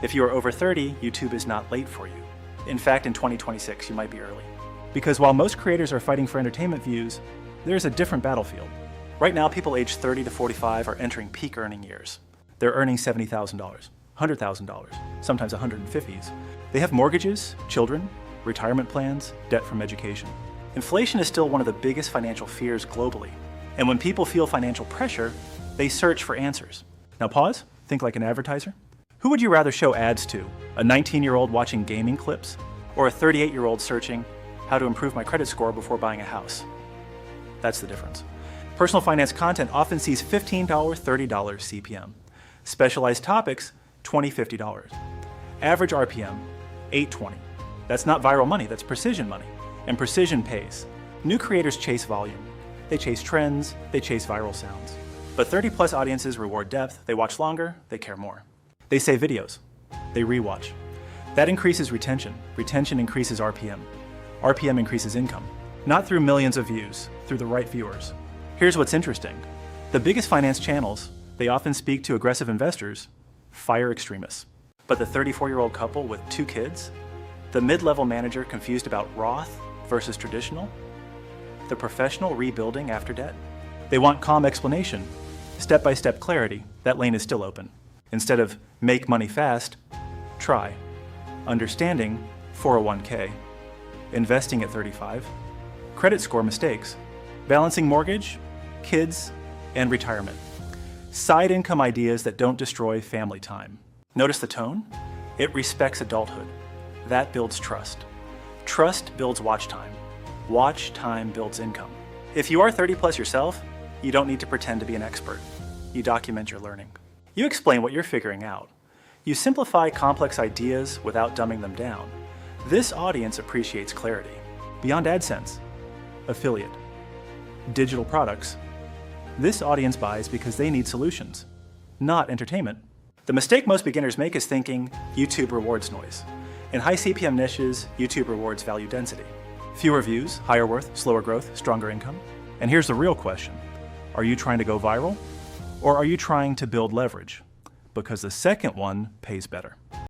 If you are over 30, YouTube is not late for you. In fact, in 2026, you might be early. Because while most creators are fighting for entertainment views, there's a different battlefield. Right now, people aged 30 to 45 are entering peak earning years. They're earning $70,000, $100,000, sometimes $150,000. They have mortgages, children, retirement plans, debt from education. Inflation is still one of the biggest financial fears globally. And when people feel financial pressure, they search for answers. Now pause, think like an advertiser. Who would you rather show ads to? A 19-year-old watching gaming clips? Or a 38-year-old searching how to improve my credit score before buying a house? That's the difference. Personal finance content often sees $15, $30 CPM. Specialized topics, $20, $50. Average RPM, $8.20. That's not viral money, that's precision money. And precision pays. New creators chase volume. They chase trends, they chase viral sounds. But 30-plus audiences reward depth, they watch longer, they care more. They save videos, they rewatch. That increases retention. Retention increases RPM. RPM increases income. Not through millions of views, through the right viewers. Here's what's interesting. The biggest finance channels, they often speak to aggressive investors, fire extremists. But the 34-year-old couple with 2 kids, the mid-level manager confused about Roth versus traditional, the professional rebuilding after debt. They want calm explanation, step-by-step clarity. That lane is still open. Instead of make money fast, try. Understanding 401k, investing at 35, credit score mistakes, balancing mortgage, kids, and retirement. Side income ideas that don't destroy family time. Notice the tone? It respects adulthood. That builds trust. Trust builds watch time. Watch time builds income. If you are 30 plus yourself, you don't need to pretend to be an expert. You document your learning. You explain what you're figuring out. You simplify complex ideas without dumbing them down. This audience appreciates clarity. Beyond AdSense, affiliate, digital products. This audience buys because they need solutions, not entertainment. The mistake most beginners make is thinking YouTube rewards noise. In high CPM niches, YouTube rewards value density. Fewer views, higher worth, slower growth, stronger income. And here's the real question. Are you trying to go viral? Or are you trying to build leverage? Because the second one pays better.